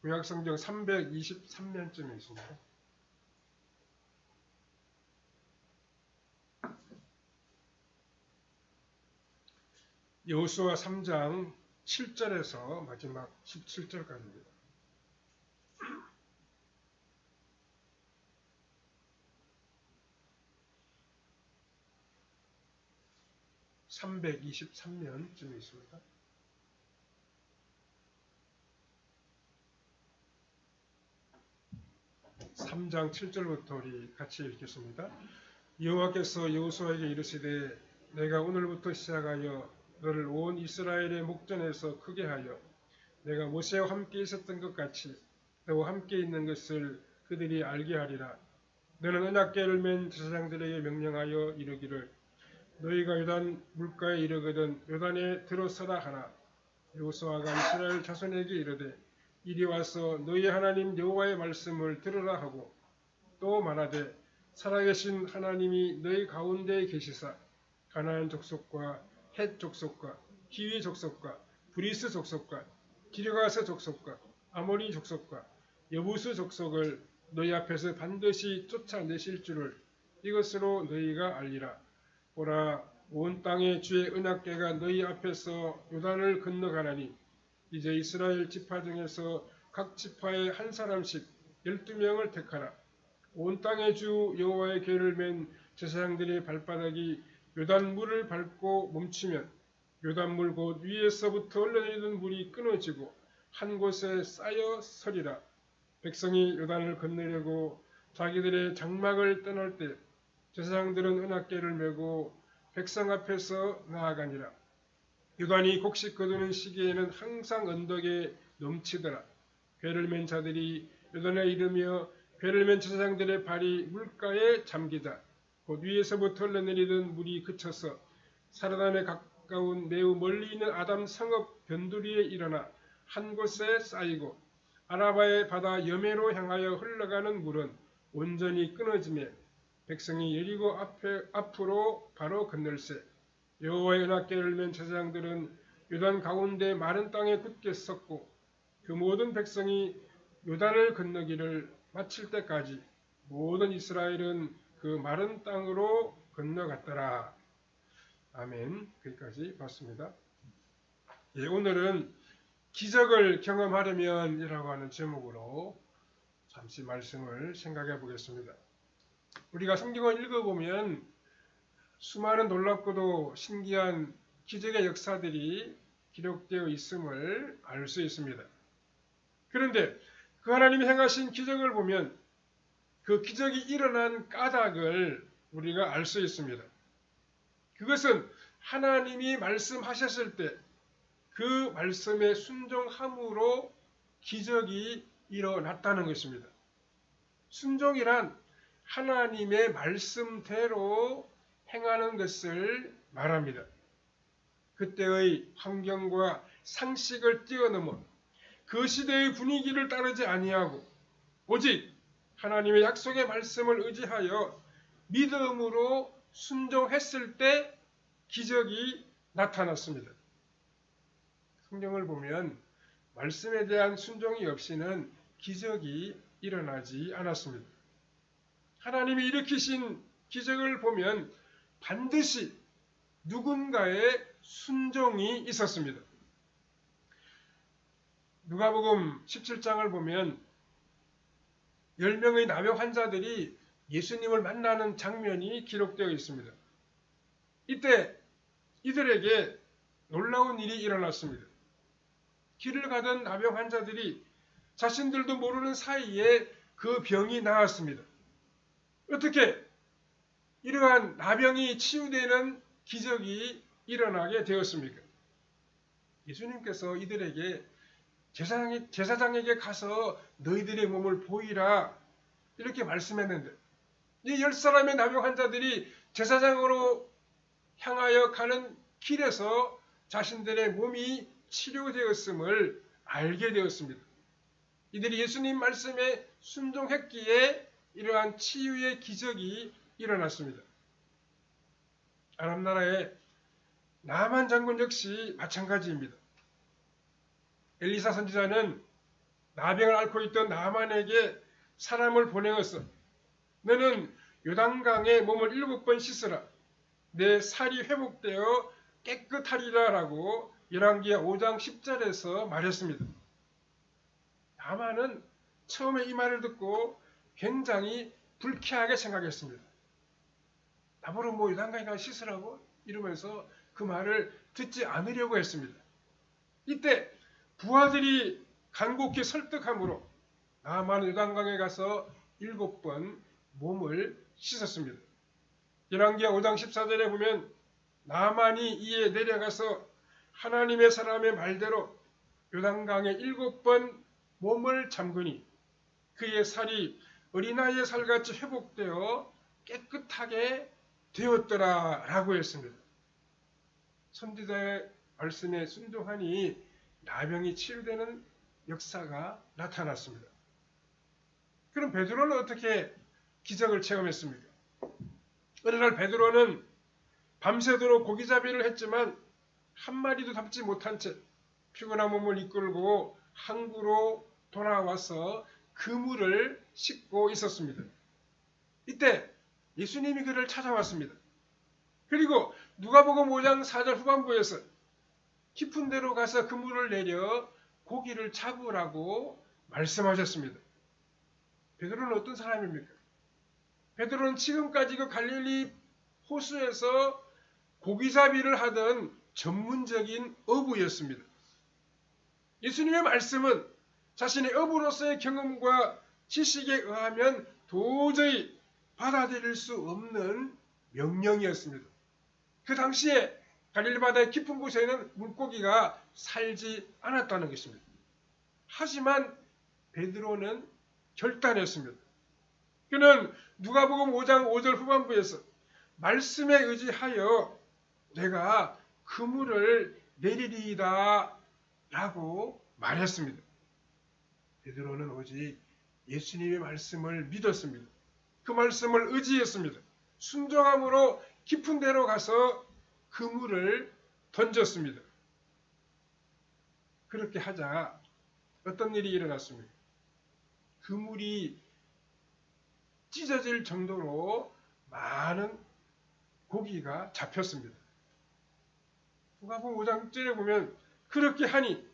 구약성경 323면쯤에 있습니다. 여호수아 3장 7절에서 마지막 17절까지입니다. (323면쯤에) 있습니다. (3장 7절부터) 우리 같이 읽겠습니다. 여호와께서 여호수아에게 이르시되 내가 오늘부터 시작하여 너를 온 이스라엘의 목전에서 크게 하여 내가 모세와 함께 있었던 것 같이 너와 함께 있는 것을 그들이 알게 하리라. 너는 언약궤를 맨 제사장들에게 명령하여 이르기를 너희가 요단 물가에 이르거든 요단에 들어서라 하라. 여호수아가 이스라엘 자손에게 이르되 이리 와서 너희 하나님 여호와의 말씀을 들으라 하고 또 말하되 살아계신 하나님이 너희 가운데에 계시사 가나안 족속과 헷 족속과 히위 족속과 브리스 족속과 기르가스 족속과 아모리 족속과 여부스 족속을 너희 앞에서 반드시 쫓아내실 줄을 이것으로 너희가 알리라. 보라, 온 땅의 주의 언약궤가 너희 앞에서 요단을 건너가나니 이제 이스라엘 지파 중에서 각 지파에 한 사람씩 12명을 택하라. 온 땅의 주 여호와의 궤를 맨 제사장들의 발바닥이 요단 물을 밟고 멈추면 요단 물 곧 위에서부터 흘러내리는 물이 끊어지고 한 곳에 쌓여 서리라. 백성이 요단을 건너려고 자기들의 장막을 떠날 때 제사장들은 언약궤를 메고 백성 앞에서 나아가니라. 요단이 곡식 거두는 시기에는 항상 언덕에 넘치더라. 궤를 맨 자들이 요단에 이르며 궤를 맨 제사장들의 발이 물가에 잠기자 곧 위에서부터 흘러내리던 물이 그쳐서 사르단에 가까운 매우 멀리 있는 아담 성읍 변두리에 일어나 한 곳에 쌓이고 아라바의 바다 여매로 향하여 흘러가는 물은 온전히 끊어지매 백성이 여리고 앞으로 바로 건널세. 여호와의 언약궤를 맨 제사장들은 요단 가운데 마른 땅에 굳게 섰고 그 모든 백성이 요단을 건너기를 마칠 때까지 모든 이스라엘은 그 마른 땅으로 건너갔더라. 아멘. 거기까지 봤습니다. 예, 오늘은 기적을 경험하려면 이라고 하는 제목으로 잠시 말씀을 생각해 보겠습니다. 우리가 성경을 읽어보면 수많은 놀랍고도 신기한 기적의 역사들이 기록되어 있음을 알 수 있습니다. 그런데 그 하나님이 행하신 기적을 보면 그 기적이 일어난 까닭을 우리가 알 수 있습니다. 그것은 하나님이 말씀하셨을 때 그 말씀에 순종함으로 기적이 일어났다는 것입니다. 순종이란 하나님의 말씀대로 행하는 것을 말합니다. 그때의 환경과 상식을 뛰어넘어 그 시대의 분위기를 따르지 아니하고 오직 하나님의 약속의 말씀을 의지하여 믿음으로 순종했을 때 기적이 나타났습니다. 성경을 보면 말씀에 대한 순종이 없이는 기적이 일어나지 않았습니다. 하나님이 일으키신 기적을 보면 반드시 누군가의 순종이 있었습니다. 누가복음 17장을 보면 10명의 나병 환자들이 예수님을 만나는 장면이 기록되어 있습니다. 이때 이들에게 놀라운 일이 일어났습니다. 길을 가던 나병 환자들이 자신들도 모르는 사이에 그 병이 나았습니다. 어떻게 이러한 나병이 치유되는 기적이 일어나게 되었습니까? 예수님께서 이들에게 제사장에게 가서 너희들의 몸을 보이라 이렇게 말씀했는데 이 10사람의 나병 환자들이 제사장으로 향하여 가는 길에서 자신들의 몸이 치료되었음을 알게 되었습니다. 이들이 예수님 말씀에 순종했기에 이러한 치유의 기적이 일어났습니다. 아람 나라의 나만 장군 역시 마찬가지입니다. 엘리사 선지자는 나병을 앓고 있던 나만에게 사람을 보내어서 너는 요단강에 몸을 7번 씻으라. 내 살이 회복되어 깨끗하리라 라고 열왕기하 5장 10절에서 말했습니다. 나만은 처음에 이 말을 듣고 굉장히 불쾌하게 생각했습니다. 나보러 뭐 요단강에 가서 씻으라고? 이러면서 그 말을 듣지 않으려고 했습니다. 이때 부하들이 간곡히 설득함으로 나만은 요단강에 가서 7번 몸을 씻었습니다. 열왕기하 5장 14절에 보면 나만이 이에 내려가서 하나님의 사람의 말대로 요단강에 7번 몸을 잠그니 그의 살이 어린아이의 살같이 회복되어 깨끗하게 되었더라 라고 했습니다. 선지자의 말씀에 순종하니 나병이 치유되는 역사가 나타났습니다. 그럼 베드로는 어떻게 기적을 체험했습니까? 어느 날 베드로는 밤새도록 고기잡이를 했지만 한 마리도 잡지 못한 채 피곤한 몸을 이끌고 항구로 돌아와서 그물을 씻고 있었습니다. 이때 예수님이 그를 찾아왔습니다. 그리고 누가복음 5장 4절 후반부에서 깊은 데로 가서 그물을 내려 고기를 잡으라고 말씀하셨습니다. 베드로는 어떤 사람입니까? 베드로는 지금까지 그 갈릴리 호수에서 고기잡이를 하던 전문적인 어부였습니다. 예수님의 말씀은 자신의 어부로서의 경험과 지식에 의하면 도저히 받아들일 수 없는 명령이었습니다. 그 당시에 갈릴리 바다의 깊은 곳에는 물고기가 살지 않았다는 것입니다. 하지만 베드로는 결단했습니다. 그는 누가복음 5장 5절 후반부에서 말씀에 의지하여 내가 그물을 내리리이다 라고 말했습니다. 베드로는 오직 예수님의 말씀을 믿었습니다. 그 말씀을 의지했습니다. 순종함으로 깊은 데로 가서 그물을 던졌습니다. 그렇게 하자 어떤 일이 일어났습니까? 그물이 찢어질 정도로 많은 고기가 잡혔습니다. 누가복음 5장 6절에 보면 그렇게 하니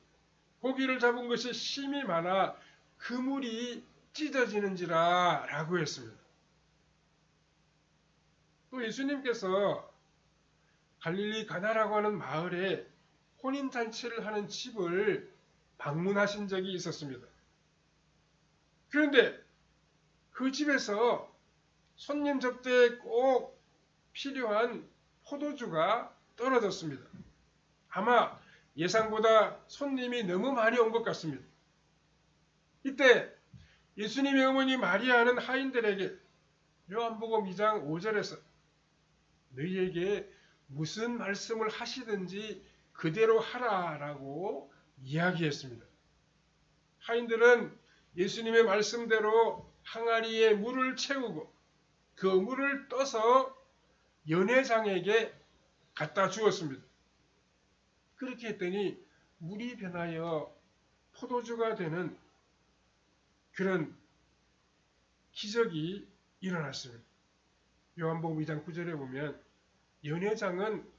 고기를 잡은 것이 심이 많아 그물이 찢어지는지라 라고 했습니다. 또 예수님께서 갈릴리 가나라고 하는 마을에 혼인잔치를 하는 집을 방문하신 적이 있었습니다. 그런데 그 집에서 손님 접대에 꼭 필요한 포도주가 떨어졌습니다. 아마 예상보다 손님이 너무 많이 온 것 같습니다. 이때 예수님의 어머니 마리아는 하인들에게 요한복음 2장 5절에서 너희에게 무슨 말씀을 하시든지 그대로 하라라고 이야기했습니다. 하인들은 예수님의 말씀대로 항아리에 물을 채우고 그 물을 떠서 연회장에게 갖다 주었습니다. 그렇게 했더니 물이 변하여 포도주가 되는 그런 기적이 일어났습니다. 요한복음 2장 9절에 보면 연회장은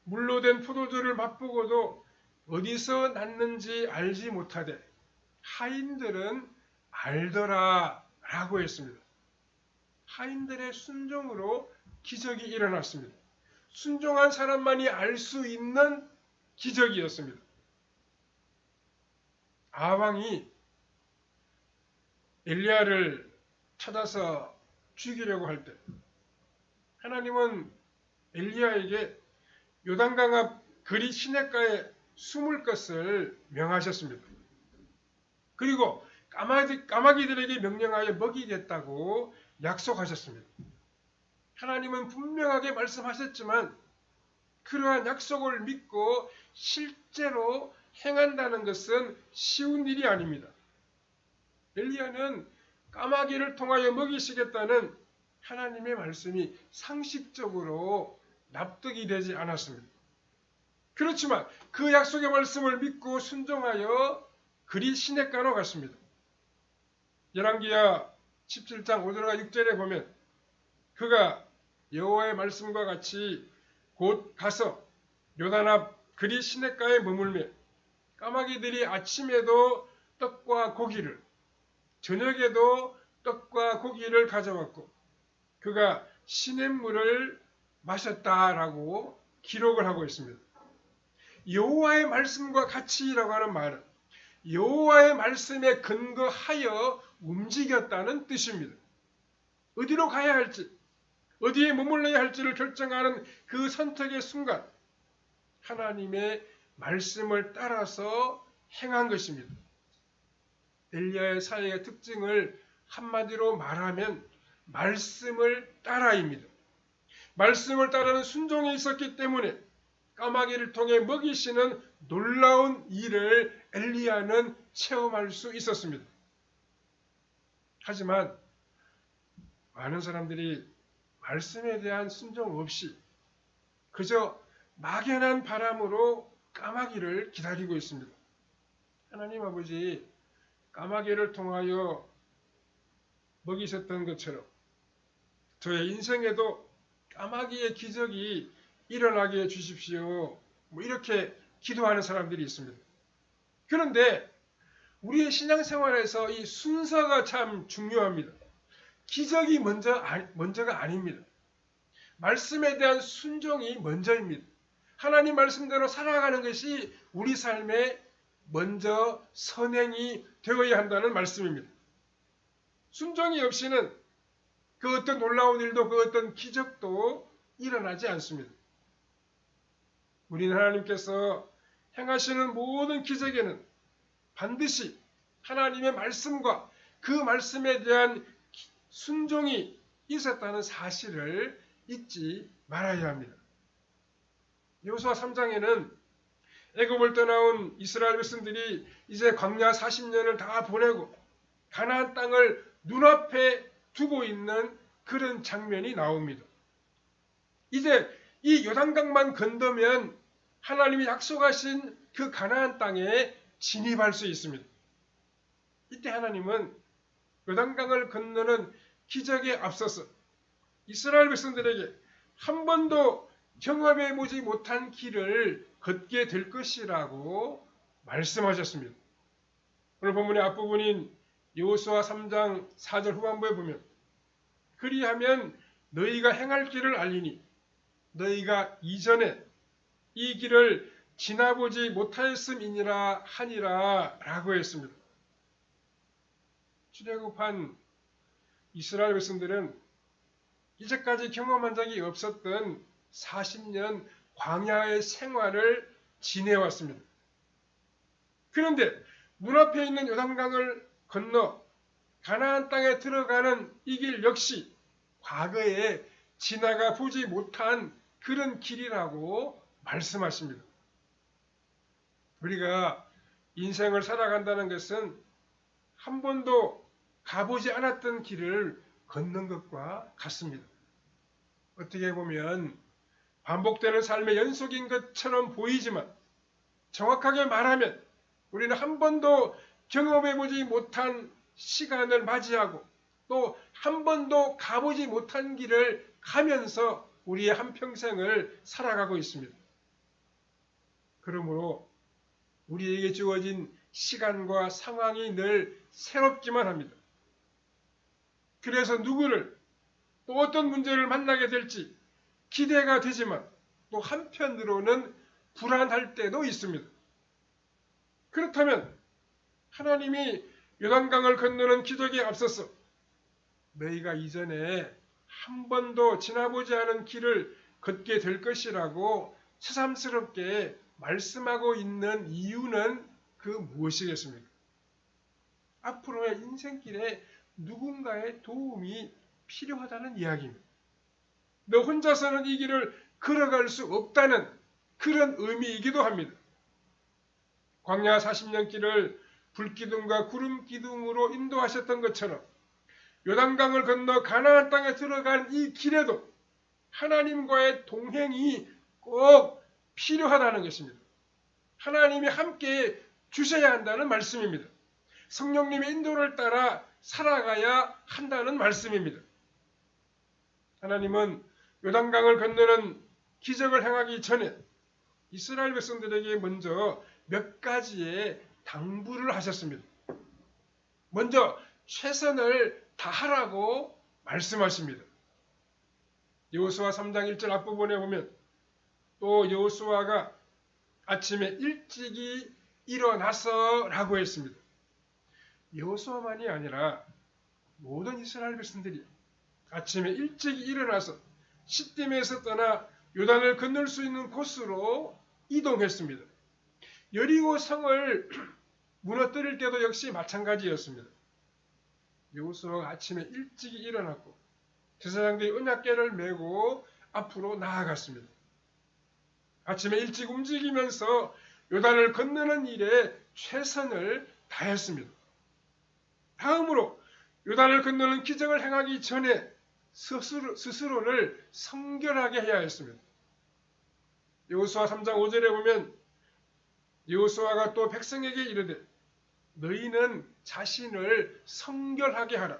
물로 된 포도주를 맛보고도 어디서 났는지 알지 못하되 하인들은 알더라 라고 했습니다. 하인들의 순종으로 기적이 일어났습니다. 순종한 사람만이 알 수 있는 기적이었습니다. 아왕이 엘리야를 찾아서 죽이려고 할 때 하나님은 엘리야에게 요단강 앞 그리 시냇가에 숨을 것을 명하셨습니다. 그리고 까마귀들에게 명령하여 먹이겠다고 약속하셨습니다. 하나님은 분명하게 말씀하셨지만 그러한 약속을 믿고 실제로 행한다는 것은 쉬운 일이 아닙니다. 엘리야는 까마귀를 통하여 먹이시겠다는 하나님의 말씀이 상식적으로 납득이 되지 않았습니다. 그렇지만 그 약속의 말씀을 믿고 순종하여 그리 시냇가로 갔습니다. 열왕기하 17장 5절과 6절에 보면 그가 여호와의 말씀과 같이 곧 가서 요단 앞 그리 시냇가에 머물며 까마귀들이 아침에도 떡과 고기를 저녁에도 떡과 고기를 가져왔고 그가 시냇물을 마셨다라고 기록을 하고 있습니다. 여호와의 말씀과 같이라고 하는 말은 여호와의 말씀에 근거하여 움직였다는 뜻입니다. 어디로 가야 할지, 어디에 머물러야 할지를 결정하는 그 선택의 순간 하나님의 말씀을 따라서 행한 것입니다. 엘리야의 사역의 특징을 한마디로 말하면 말씀을 따라입니다. 말씀을 따르는 순종이 있었기 때문에 까마귀를 통해 먹이시는 놀라운 일을 엘리야는 체험할 수 있었습니다. 하지만 많은 사람들이 말씀에 대한 순종 없이 그저 막연한 바람으로 까마귀를 기다리고 있습니다. 하나님 아버지 까마귀를 통하여 먹이셨던 것처럼 저의 인생에도 까마귀의 기적이 일어나게 해주십시오. 이렇게 기도하는 사람들이 있습니다. 그런데 우리의 신앙생활에서 이 순서가 참 중요합니다. 기적이 먼저가 아닙니다. 말씀에 대한 순종이 먼저입니다. 하나님 말씀대로 살아가는 것이 우리 삶에 먼저 선행이 되어야 한다는 말씀입니다. 순종이 없이는 그 어떤 놀라운 일도 그 어떤 기적도 일어나지 않습니다. 우리는 하나님께서 행하시는 모든 기적에는 반드시 하나님의 말씀과 그 말씀에 대한 순종이 있었다는 사실을 잊지 말아야 합니다. 여호수아 3장에는 애굽을 떠나온 이스라엘 백성들이 이제 광야 40년을 다 보내고 가나안 땅을 눈앞에 두고 있는 그런 장면이 나옵니다. 이제 이 요단강만 건너면 하나님이 약속하신 그 가나안 땅에 진입할 수 있습니다. 이때 하나님은 요단강을 건너는 기적에 앞서서 이스라엘 백성들에게 한 번도 경험해보지 못한 길을 걷게 될 것이라고 말씀하셨습니다. 오늘 본문의 앞부분인 여호수아 3장 4절 후반부에 보면 그리하면 너희가 행할 길을 알리니 너희가 이전에 이 길을 지나보지 못하였음이니라 하니라 라고 했습니다. 출애굽한 이스라엘 백성들은 이제까지 경험한 적이 없었던 40년 광야의 생활을 지내왔습니다. 그런데 눈앞에 있는 요단강을 건너 가나안 땅에 들어가는 이 길 역시 과거에 지나가 보지 못한 그런 길이라고 말씀하십니다. 우리가 인생을 살아간다는 것은 한 번도 가보지 않았던 길을 걷는 것과 같습니다. 어떻게 보면 반복되는 삶의 연속인 것처럼 보이지만 정확하게 말하면 우리는 한 번도 경험해보지 못한 시간을 맞이하고 또 한 번도 가보지 못한 길을 가면서 우리의 한평생을 살아가고 있습니다. 그러므로 우리에게 주어진 시간과 상황이 늘 새롭기만 합니다. 그래서 누구를 또 어떤 문제를 만나게 될지 기대가 되지만 또 한편으로는 불안할 때도 있습니다. 그렇다면 하나님이 요단강을 건너는 기적에 앞서서 너희가 이전에 한 번도 지나보지 않은 길을 걷게 될 것이라고 새삼스럽게 말씀하고 있는 이유는 그 무엇이겠습니까? 앞으로의 인생길에 누군가의 도움이 필요하다는 이야기입니다. 너 혼자서는 이 길을 걸어갈 수 없다는 그런 의미이기도 합니다. 광야 40년 길을 불기둥과 구름기둥으로 인도하셨던 것처럼 요단강을 건너 가나안 땅에 들어간 이 길에도 하나님과의 동행이 꼭 필요하다는 것입니다. 하나님이 함께 주셔야 한다는 말씀입니다. 성령님의 인도를 따라 살아가야 한다는 말씀입니다. 하나님은 요단강을 건너는 기적을 행하기 전에 이스라엘 백성들에게 먼저 몇 가지의 당부를 하셨습니다. 먼저 최선을 다하라고 말씀하십니다. 여호수아 3장 1절 앞부분에 보면 또 여호수아가 아침에 일찍이 일어나서 라고 했습니다. 여호수아만이 아니라 모든 이스라엘 백성들이 아침에 일찍 일어나서 시딤에서 떠나 요단을 건널 수 있는 곳으로 이동했습니다. 여리고 성을 무너뜨릴 때도 역시 마찬가지였습니다. 여호수아가 아침에 일찍 일어났고 제사장들이 언약궤를 메고 앞으로 나아갔습니다. 아침에 일찍 움직이면서 요단을 건너는 일에 최선을 다했습니다. 다음으로 요단을 건너는 기적을 행하기 전에 스스로를 성결하게 해야 했습니다. 여호수아 3장 5절에 보면 여호수아가 또 백성에게 이르되 너희는 자신을 성결하게 하라.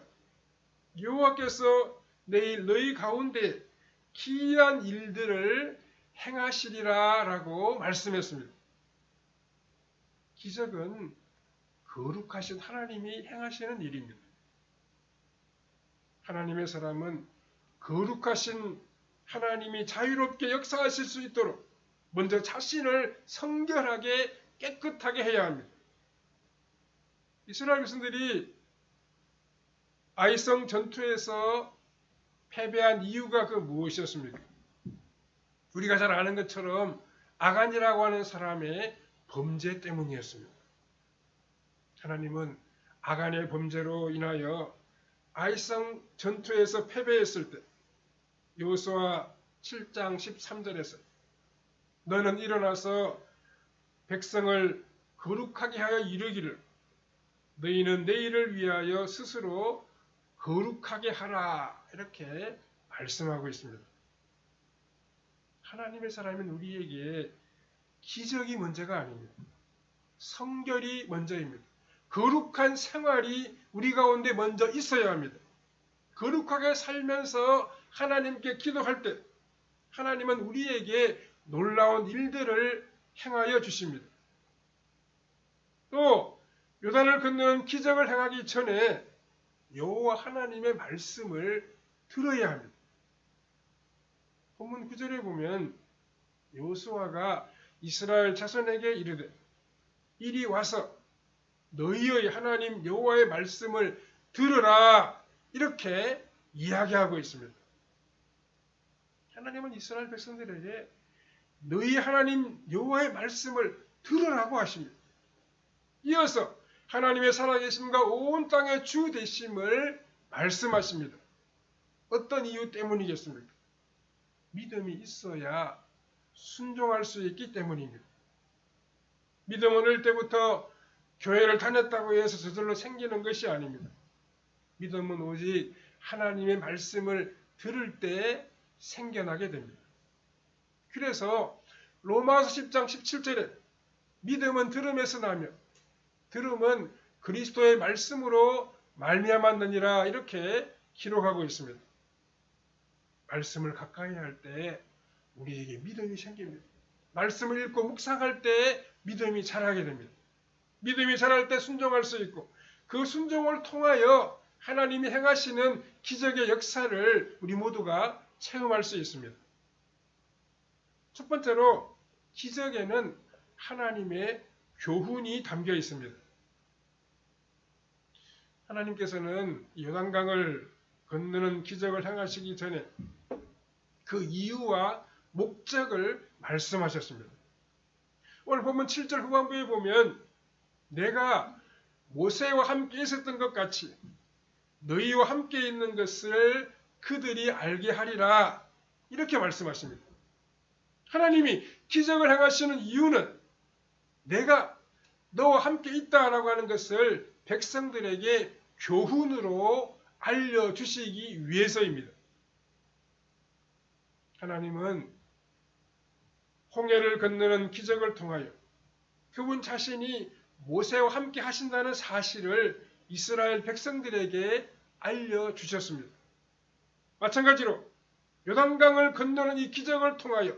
여호와께서 내일 너희 가운데 기이한 일들을 행하시리라 라고 말씀했습니다. 기적은 거룩하신 하나님이 행하시는 일입니다. 하나님의 사람은 거룩하신 하나님이 자유롭게 역사하실 수 있도록 먼저 자신을 성결하게 깨끗하게 해야 합니다. 이스라엘 백성들이 아이성 전투에서 패배한 이유가 그 무엇이었습니까? 우리가 잘 아는 것처럼 아간이라고 하는 사람의 범죄 때문이었습니다. 하나님은 아간의 범죄로 인하여 아이성 전투에서 패배했을 때 여호수아 7장 13절에서 너는 일어나서 백성을 거룩하게 하여 이르기를 너희는 내일을 위하여 스스로 거룩하게 하라 이렇게 말씀하고 있습니다. 하나님의 사람은 우리에게 기적이 문제가 아닙니다. 성결이 먼저입니다. 거룩한 생활이 우리 가운데 먼저 있어야 합니다. 거룩하게 살면서 하나님께 기도할 때 하나님은 우리에게 놀라운 일들을 행하여 주십니다. 또 요단을 건너는 기적을 행하기 전에 여호와 하나님의 말씀을 들어야 합니다. 본문 9절에 보면 여호수아가 이스라엘 자손에게 이르되 이리 와서 너희의 하나님 여호와의 말씀을 들으라 이렇게 이야기하고 있습니다. 하나님은 이스라엘 백성들에게 너희 하나님 여호와의 말씀을 들으라고 하십니다. 이어서 하나님의 살아계심과 온 땅의 주 되심을 말씀하십니다. 어떤 이유 때문이겠습니까? 믿음이 있어야 순종할 수 있기 때문입니다. 믿음은 어릴 때부터 교회를 다녔다고 해서 저절로 생기는 것이 아닙니다. 믿음은 오직 하나님의 말씀을 들을 때 생겨나게 됩니다. 그래서 로마서 10장 17절에 믿음은 들음에서 나며 들음은 그리스도의 말씀으로 말미암았느니라 이렇게 기록하고 있습니다. 말씀을 가까이 할 때 우리에게 믿음이 생깁니다. 말씀을 읽고 묵상할 때 믿음이 자라게 됩니다. 믿음이 자랄 때 순종할 수 있고 그 순종을 통하여 하나님이 행하시는 기적의 역사를 우리 모두가 체험할 수 있습니다. 첫 번째로 기적에는 하나님의 교훈이 담겨 있습니다. 하나님께서는 요단강을 건너는 기적을 행하시기 전에 그 이유와 목적을 말씀하셨습니다. 오늘 본문 7절 후반부에 보면 내가 모세와 함께 있었던 것 같이 너희와 함께 있는 것을 그들이 알게 하리라 이렇게 말씀하십니다. 하나님이 기적을 행하시는 이유는 내가 너와 함께 있다라고 하는 것을 백성들에게 교훈으로 알려주시기 위해서입니다. 하나님은 홍해를 건너는 기적을 통하여 그분 자신이 모세와 함께 하신다는 사실을 이스라엘 백성들에게 알려주셨습니다. 마찬가지로 요단강을 건너는 이 기적을 통하여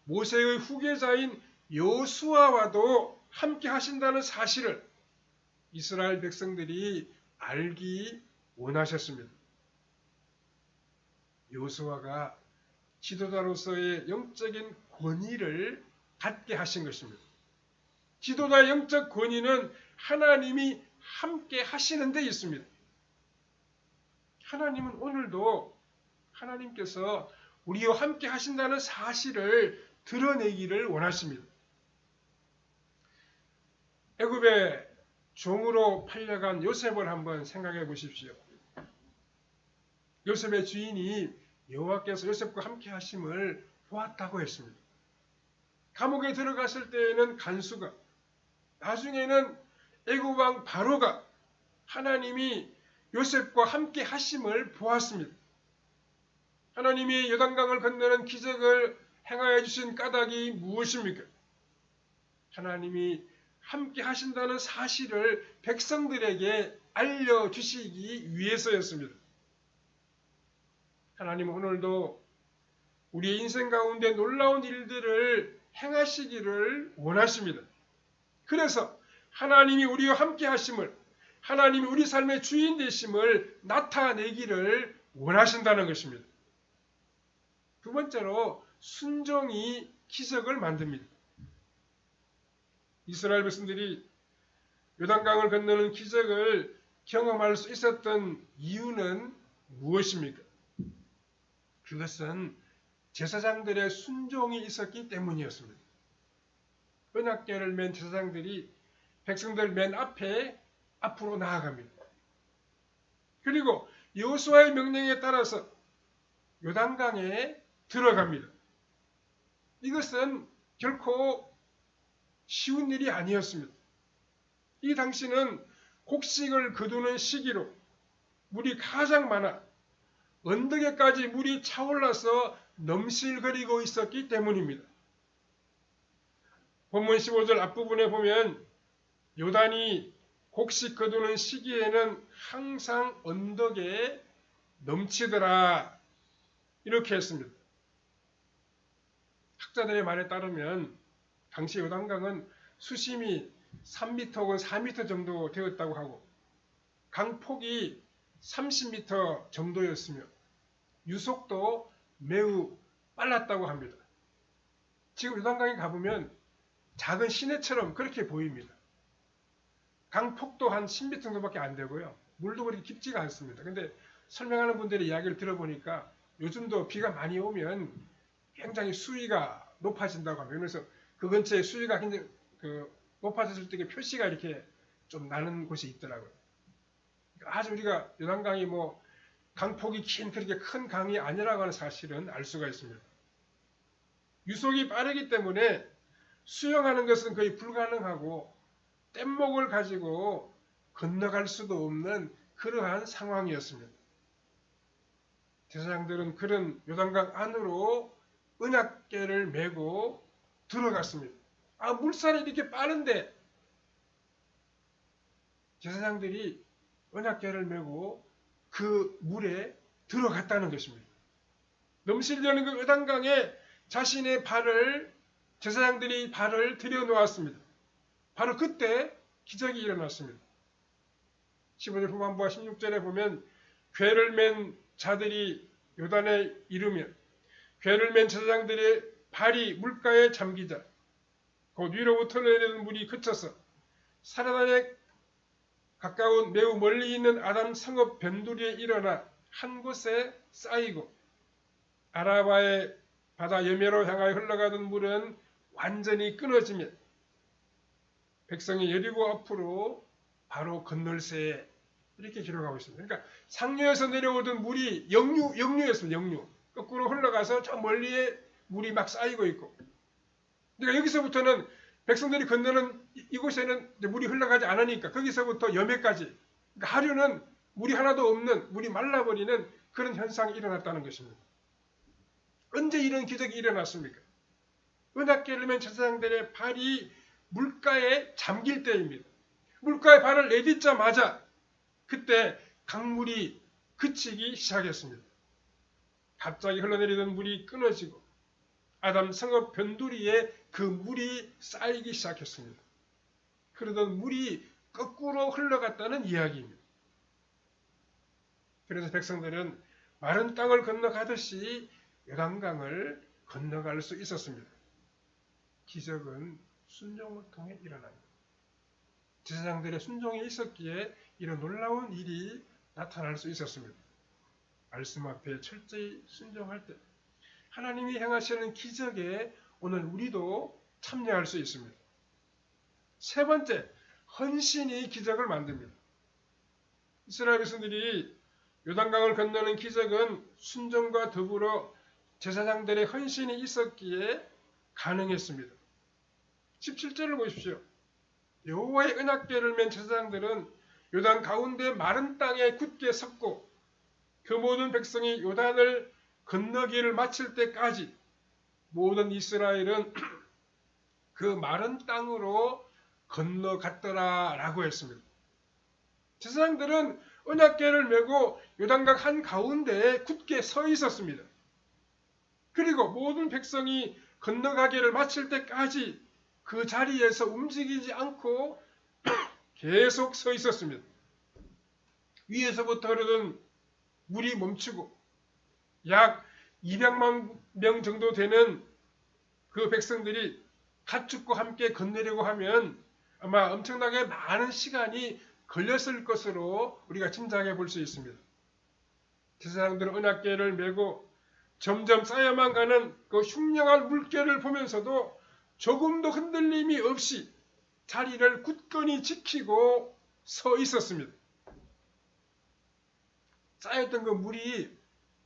모세의 후계자인 여호수아와도 함께 하신다는 사실을 이스라엘 백성들이 알기 원하셨습니다. 여호수아가 지도자로서의 영적인 권위를 갖게 하신 것입니다. 지도자의 영적 권위는 하나님이 함께 하시는 데 있습니다. 하나님은 오늘도 하나님께서 우리와 함께 하신다는 사실을 드러내기를 원하십니다. 애굽의 종으로 팔려간 요셉을 한번 생각해 보십시오. 요셉의 주인이 여호와께서 요셉과 함께 하심을 보았다고 했습니다. 감옥에 들어갔을 때에는 간수가, 나중에는 애굽 왕 바로가 하나님이 요셉과 함께 하심을 보았습니다. 하나님이 요단강을 건너는 기적을 행하여 주신 까닭이 무엇입니까? 하나님이 함께 하신다는 사실을 백성들에게 알려주시기 위해서였습니다. 하나님은 오늘도 우리의 인생 가운데 놀라운 일들을 행하시기를 원하십니다. 그래서 하나님이 우리와 함께 하심을, 하나님이 우리 삶의 주인 되심을 나타내기를 원하신다는 것입니다. 두 번째로 순종이 기적을 만듭니다. 이스라엘 백성들이 요단강을 건너는 기적을 경험할 수 있었던 이유는 무엇입니까? 그것은 제사장들의 순종이 있었기 때문이었습니다. 은약궤를 맨 제사장들이 백성들 맨 앞으로 나아갑니다. 그리고 여호수아의 명령에 따라서 요단강에 들어갑니다. 이것은 결코 쉬운 일이 아니었습니다. 이 당시는 곡식을 거두는 시기로 물이 가장 많아 언덕에까지 물이 차올라서 넘실거리고 있었기 때문입니다. 본문 15절 앞부분에 보면 요단이 곡식 거두는 시기에는 항상 언덕에 넘치더라 이렇게 했습니다. 학자들의 말에 따르면 당시 요단강은 수심이 3m 혹은 4m 정도 되었다고 하고 강폭이 30m 정도였으며 유속도 매우 빨랐다고 합니다. 지금 요단강에 가보면 작은 시내처럼 그렇게 보입니다. 강폭도 한 10m 정도밖에 안 되고요. 물도 그렇게 깊지가 않습니다. 근데 설명하는 분들의 이야기를 들어보니까 요즘도 비가 많이 오면 굉장히 수위가 높아진다고 합니다. 그래서 그 근처에 수위가 굉장히 높아졌을 때 표시가 이렇게 좀 나는 곳이 있더라고요. 아주 우리가 요단강이 강폭이 긴 그렇게 큰 강이 아니라고 하는 사실은 알 수가 있습니다. 유속이 빠르기 때문에 수영하는 것은 거의 불가능하고 뗏목을 가지고 건너갈 수도 없는 그러한 상황이었습니다. 제사장들은 그런 요단강 안으로 은약궤를 메고 들어갔습니다. 물살이 이렇게 빠른데 제사장들이 은약궤를 메고 그 물에 들어갔다는 것입니다. 넘실려는 그 요단강에 자신의 제사장들이 발을 들여놓았습니다. 바로 그때 기적이 일어났습니다. 15절 후반부와 16절에 보면 궤를 맨 자들이 요단에 이르면 궤를 맨 제사장들의 발이 물가에 잠기자 곧 위로부터 내리는 물이 그쳐서 사르단에 가까운 매우 멀리 있는 아람 성읍 변두리에 일어나 한 곳에 쌓이고 아라바의 바다 여매로 향하여 흘러가던 물은 완전히 끊어지며 백성이 여리고 앞으로 바로 건널새 이렇게 기록하고 있습니다. 그러니까 상류에서 내려오던 물이 역류였습니다. 역류. 거꾸로 흘러가서 저 멀리에 물이 막 쌓이고 있고 그러니까 여기서부터는 백성들이 건너는 이곳에는 물이 흘러가지 않으니까 거기서부터 여매까지 그러니까 하류는 물이 하나도 없는 물이 말라버리는 그런 현상이 일어났다는 것입니다. 언제 이런 기적이 일어났습니까? 은약궤를 맨 제사장들의 발이 물가에 잠길 때입니다. 물가에 발을 내딛자마자 그때 강물이 그치기 시작했습니다. 갑자기 흘러내리던 물이 끊어지고 아담 성읍 변두리에 그 물이 쌓이기 시작했습니다. 그러던 물이 거꾸로 흘러갔다는 이야기입니다. 그래서 백성들은 마른 땅을 건너가듯이 요단강을 건너갈 수 있었습니다. 기적은 순종을 통해 일어납니다. 제사장들의 순종이 있었기에 이런 놀라운 일이 나타날 수 있었습니다. 말씀 앞에 철저히 순종할 때 하나님이 행하시는 기적에 오늘 우리도 참여할 수 있습니다. 세 번째, 헌신이 기적을 만듭니다. 이스라엘 백성들이 요단강을 건너는 기적은 순종과 더불어 제사장들의 헌신이 있었기에 가능했습니다. 17절을 보십시오. 여호와의 언약궤를 맨 제사장들은 요단 가운데 마른 땅에 굳게 섰고 그 모든 백성이 요단을 건너기를 마칠 때까지 모든 이스라엘은 그 마른 땅으로 건너갔더라 라고 했습니다. 제사장들은 언약궤를 메고 요단강 한가운데에 굳게 서 있었습니다. 그리고 모든 백성이 건너가기를 마칠 때까지 그 자리에서 움직이지 않고 계속 서 있었습니다. 위에서부터 흐르던 물이 멈추고 약 200만 명 정도 되는 그 백성들이 가축과 함께 건너려고 하면 아마 엄청나게 많은 시간이 걸렸을 것으로 우리가 짐작해 볼 수 있습니다. 제사장들은 언약궤를 메고 점점 쌓여만 가는 그 흉령한 물결을 보면서도 조금도 흔들림이 없이 자리를 굳건히 지키고 서 있었습니다. 쌓였던 그 물이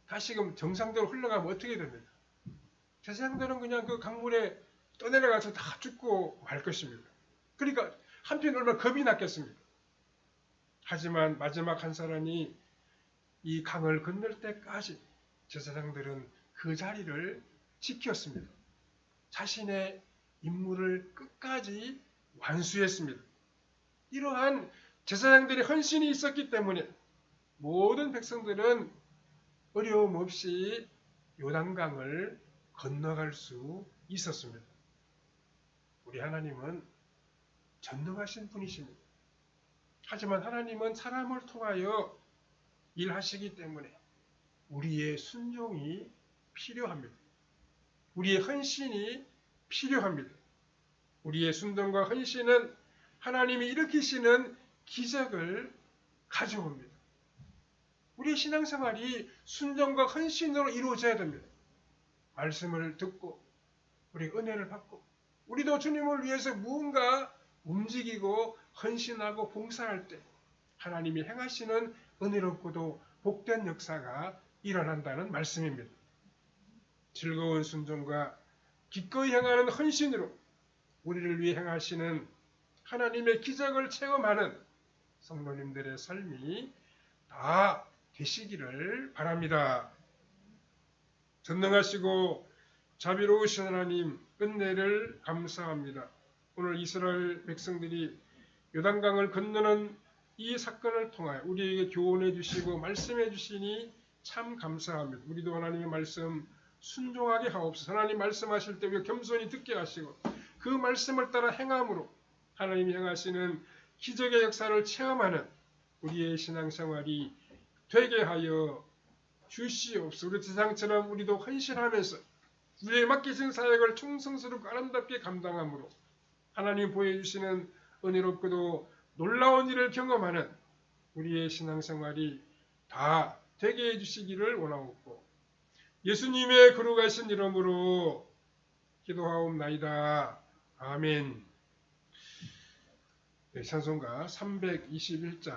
다시금 정상대로 흘러가면 어떻게 됩니까? 제사장들은 그냥 그 강물에 떠내려가서 다 죽고 말 것입니다. 그러니까 한편 얼마나 겁이 났겠습니까? 하지만 마지막 한 사람이 이 강을 건널 때까지 제사장들은 그 자리를 지켰습니다. 자신의 임무를 끝까지 완수했습니다. 이러한 제사장들의 헌신이 있었기 때문에 모든 백성들은 어려움 없이 요단강을 건너갈 수 있었습니다. 우리 하나님은 전능하신 분이십니다. 하지만 하나님은 사람을 통하여 일하시기 때문에 우리의 순종이 필요합니다. 우리의 헌신이 필요합니다. 우리의 순종과 헌신은 하나님이 일으키시는 기적을 가져옵니다. 우리의 신앙생활이 순종과 헌신으로 이루어져야 됩니다. 말씀을 듣고 우리 은혜를 받고 우리도 주님을 위해서 무언가 움직이고 헌신하고 봉사할 때 하나님이 행하시는 은혜롭고도 복된 역사가 일어난다는 말씀입니다. 즐거운 순종과 기꺼이 행하는 헌신으로 우리를 위해 행하시는 하나님의 기적을 체험하는 성도님들의 삶이 다 되시기를 바랍니다. 전능하시고 자비로우신 하나님 은혜를 감사합니다. 오늘 이스라엘 백성들이 요단강을 건너는 이 사건을 통하여 우리에게 교훈해 주시고 말씀해 주시니 참 감사합니다. 우리도 하나님의 말씀 순종하게 하옵소서. 하나님 말씀하실 때 우리가 겸손히 듣게 하시고 그 말씀을 따라 행함으로 하나님이 행하시는 기적의 역사를 체험하는 우리의 신앙생활이 되게 하여 주시옵소서. 우리 제사장처럼 우리도 헌신하면서 우리에게 맡기신 사역을 충성스럽고 아름답게 감당함으로 하나님 보여주시는 은혜롭고도 놀라운 일을 경험하는 우리의 신앙생활이 다 되게 해주시기를 원하옵고 예수님의 거룩하신 이름으로 기도하옵나이다. 아멘. 네, 찬송가 321장